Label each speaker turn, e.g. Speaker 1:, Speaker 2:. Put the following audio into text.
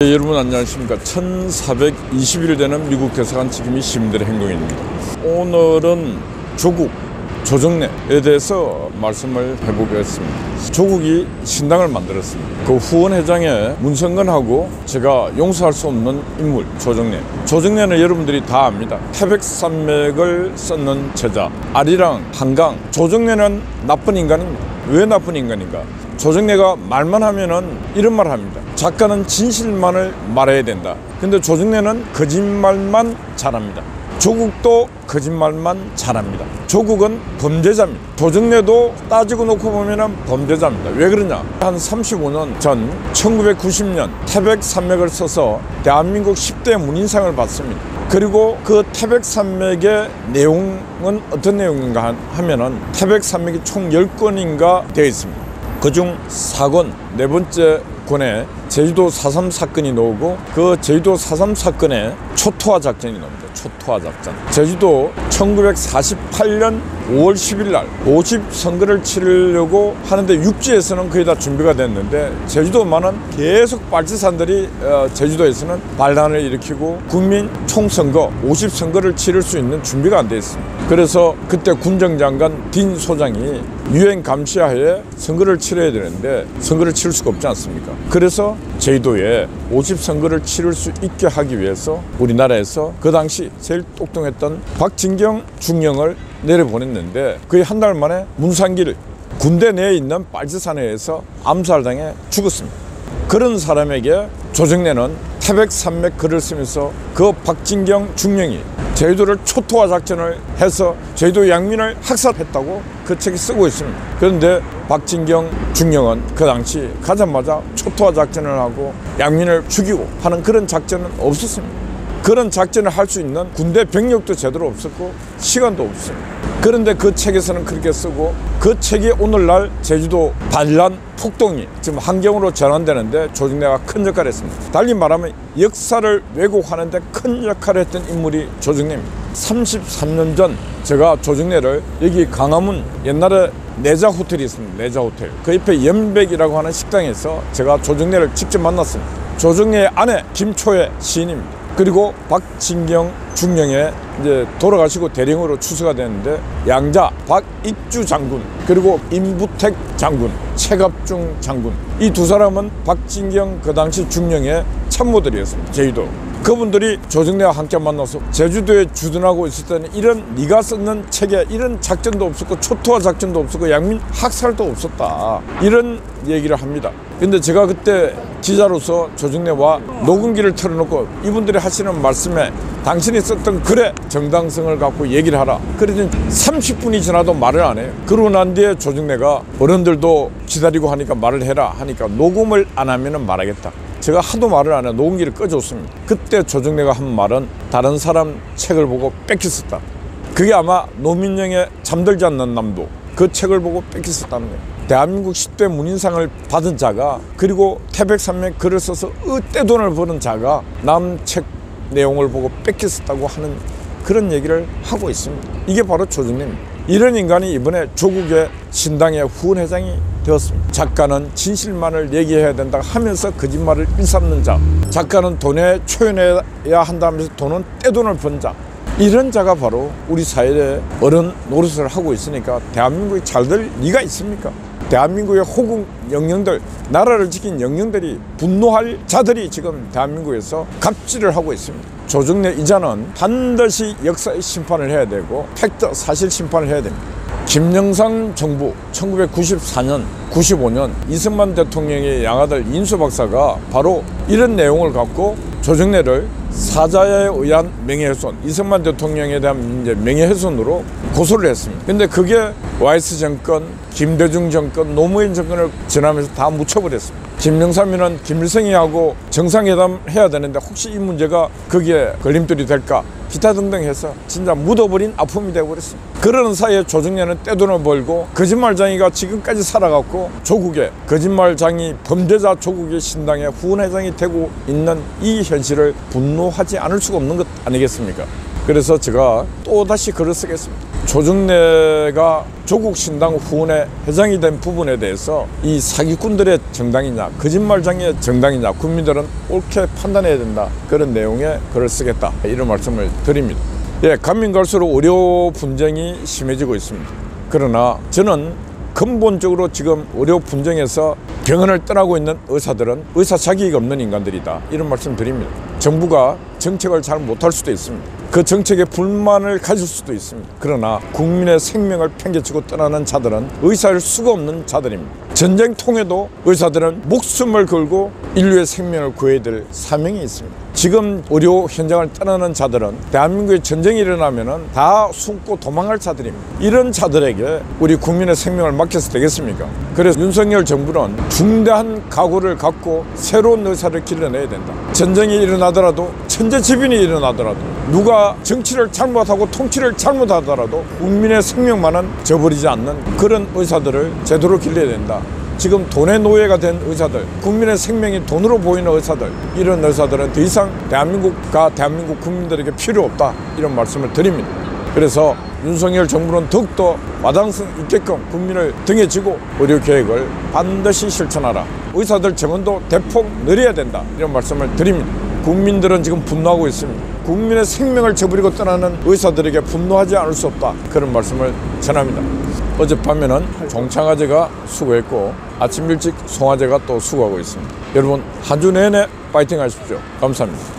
Speaker 1: 여러분 안녕하십니까. 1420일 되는 미국 대사관 지킴이 시민들의 행동입니다. 오늘은 조국, 조정래에 대해서 말씀을 해보겠습니다. 조국이 신당을 만들었습니다. 그 후원회장의 문성근하고 제가 용서할 수 없는 인물 조정래. 조정래는 여러분들이 다 압니다. 태백산맥을 썼는 제자, 아리랑, 한강. 조정래는 나쁜 인간입니다. 왜 나쁜 인간인가? 조정래가 말만 하면은 이런 말을 합니다. 작가는 진실만을 말해야 된다. 근데 조정래는 거짓말만 잘합니다. 조국도 거짓말만 잘합니다. 조국은 범죄자입니다. 조정래도 따지고 놓고 보면은 범죄자입니다. 왜 그러냐? 한 35년 전 1990년 태백산맥을 써서 대한민국 10대 문인상을 받습니다. 그리고 그 태백산맥의 내용은 어떤 내용인가 하면은 태백산맥이 총 10권인가 되어 있습니다. 그중 4권, 네 번째 권에 제주도 4.3 사건이 나오고 그 제주도 4.3 사건에 초토화 작전이 나옵니다. 초토화 작전. 제주도 1948년 5월 10일 날 50선거를 치르려고 하는데 육지에서는 거의 다 준비가 됐는데 제주도만은 계속 빨치산들이 제주도에서는 반란을 일으키고 국민 총선거 50선거를 치를 수 있는 준비가 안 돼 있습니다. 그래서 그때 군정장관 딘 소장이 유엔 감시하에 선거를 치러야 되는데 선거를 치를 수가 없지 않습니까? 그래서 제주도에 50선거를 치를 수 있게 하기 위해서 우리나라에서 그 당시 제일 똑똑했던 박진경 중령을 내려보냈는데 거의 한 달 만에 문산길 군대 내에 있는 빨치산에서 암살당해 죽었습니다. 그런 사람에게 조정래는 태백산맥 글을 쓰면서 그 박진경 중령이 제주도를 초토화 작전을 해서 제주도 양민을 학살했다고 그 책이 쓰고 있습니다. 그런데 박진경 중령은 그 당시 가자마자 초토화 작전을 하고 양민을 죽이고 하는 그런 작전은 없었습니다. 그런 작전을 할 수 있는 군대 병력도 제대로 없었고 시간도 없습니다. 그런데 그 책에서는 그렇게 쓰고 그 책이 오늘날 제주도 반란 폭동이 지금 환경으로 전환되는데 조정래가 큰 역할을 했습니다. 달리 말하면 역사를 왜곡하는 데 큰 역할을 했던 인물이 조정래입니다. 33년 전 제가 조정래를 여기 강화문 옛날에 내자 호텔이 있습니다. 내자 호텔. 그 옆에 연백이라고 하는 식당에서 제가 조정래를 직접 만났습니다. 조정래의 아내 김초애 시인입니다. 그리고 박진경 중령에 이제 돌아가시고 대령으로 추수가 됐는데 양자 박익주 장군 그리고 임부택 장군 최갑중 장군 이 두 사람은 박진경 그 당시 중령의 참모들이었습니다. 제주도 그분들이 조정래와 함께 만나서 제주도에 주둔하고 있을 때는 이런 네가 쓰는 책에 이런 작전도 없었고 초토화 작전도 없었고 양민 학살도 없었다 이런 얘기를 합니다. 근데 제가 그때 기자로서 조정래와 녹음기를 틀어놓고 이분들이 하시는 말씀에 당신이 썼던 글의 정당성을 갖고 얘기를 하라. 그러더니 30분이 지나도 말을 안 해요. 그러고 난 뒤에 조정래가 어른들도 기다리고 하니까 말을 해라 하니까 녹음을 안 하면 말하겠다. 제가 하도 말을 안 해요. 녹음기를 꺼줬습니다. 그때 조정래가 한 말은 다른 사람 책을 보고 뺏겼었다. 그게 아마 노민영의 잠들지 않는 남도 그 책을 보고 뺏겼었다는 거예요. 대한민국 10대 문인상을 받은 자가 그리고 태백산맥 글을 써서 떼돈을 버는 자가 남 책 내용을 보고 뺏겼었다고 하는 그런 얘기를 하고 있습니다. 이게 바로 조정래입니다. 이런 인간이 이번에 조국의 신당의 후원회장이 되었습니다. 작가는 진실만을 얘기해야 된다 하면서 거짓말을 일삼는 자, 작가는 돈에 초연해야 한다면서 돈은 떼돈을 번 자, 이런 자가 바로 우리 사회에 어른 노릇을 하고 있으니까 대한민국이 잘 될 리가 있습니까? 대한민국의 호국 영령들, 나라를 지킨 영령들이 분노할 자들이 지금 대한민국에서 갑질을 하고 있습니다. 조정래 이자는 반드시 역사의 심판을 해야 되고 팩트 사실 심판을 해야 됩니다. 김영삼 정부 1994년, 95년 이승만 대통령의 양아들 인수 박사가 바로 이런 내용을 갖고 조정래를 사자에 의한 명예훼손, 이승만 대통령에 대한 이제 명예훼손으로 고소를 했습니다. 근데 그게 YS 정권, 김대중 정권, 노무현 정권을 지나면서 다 묻혀버렸습니다. 김영삼이는 김일성이하고 정상회담 해야 되는데 혹시 이 문제가 거기에 걸림돌이 될까? 기타 등등 해서 진짜 묻어버린 아픔이 되어버렸습니다. 그러는 사이에 조정래는 떼돈을 벌고 거짓말장이가 지금까지 살아갔고 조국의 거짓말장이 범죄자 조국의 신당의 후원회장이 되고 있는 이 현실을 분노하지 않을 수가 없는 것 아니겠습니까? 그래서 제가 또다시 글을 쓰겠습니다. 조정래가 조국신당 후원회 회장이 된 부분에 대해서 이 사기꾼들의 정당이냐 거짓말장의 정당이냐 국민들은 옳게 판단해야 된다. 그런 내용의 글을 쓰겠다. 이런 말씀을 드립니다. 예, 가면 갈수록 의료 분쟁이 심해지고 있습니다. 그러나 저는 근본적으로 지금 의료 분쟁에서 병원을 떠나고 있는 의사들은 의사 자격이 없는 인간들이다. 이런 말씀 드립니다. 정부가 정책을 잘 못할 수도 있습니다. 그 정책에 불만을 가질 수도 있습니다. 그러나 국민의 생명을 팽개치고 떠나는 자들은 의사일 수가 없는 자들입니다. 전쟁통에도 의사들은 목숨을 걸고 인류의 생명을 구해야 될 사명이 있습니다. 지금 의료 현장을 떠나는 자들은 대한민국에 전쟁이 일어나면 다 숨고 도망갈 자들입니다. 이런 자들에게 우리 국민의 생명을 맡겨서 되겠습니까? 그래서 윤석열 정부는 중대한 각오를 갖고 새로운 의사를 길러내야 된다. 전쟁이 일어나더라도 천재지변이 일어나더라도 누가 정치를 잘못하고 통치를 잘못하더라도 국민의 생명만은 저버리지 않는 그런 의사들을 제대로 길러야 된다. 지금 돈의 노예가 된 의사들, 국민의 생명이 돈으로 보이는 의사들, 이런 의사들은 더 이상 대한민국과 대한민국 국민들에게 필요 없다. 이런 말씀을 드립니다. 그래서 윤석열 정부는 더욱더 마당성 있게끔 국민을 등에 지고 의료계획을 반드시 실천하라. 의사들 정원도 대폭 늘려야 된다. 이런 말씀을 드립니다. 국민들은 지금 분노하고 있습니다. 국민의 생명을 저버리고 떠나는 의사들에게 분노하지 않을 수 없다. 그런 말씀을 전합니다. 어젯밤에는 종창화제가 수고했고 아침 일찍 송화제가 또 수고하고 있습니다. 여러분 한 주 내내 파이팅 하십시오. 감사합니다.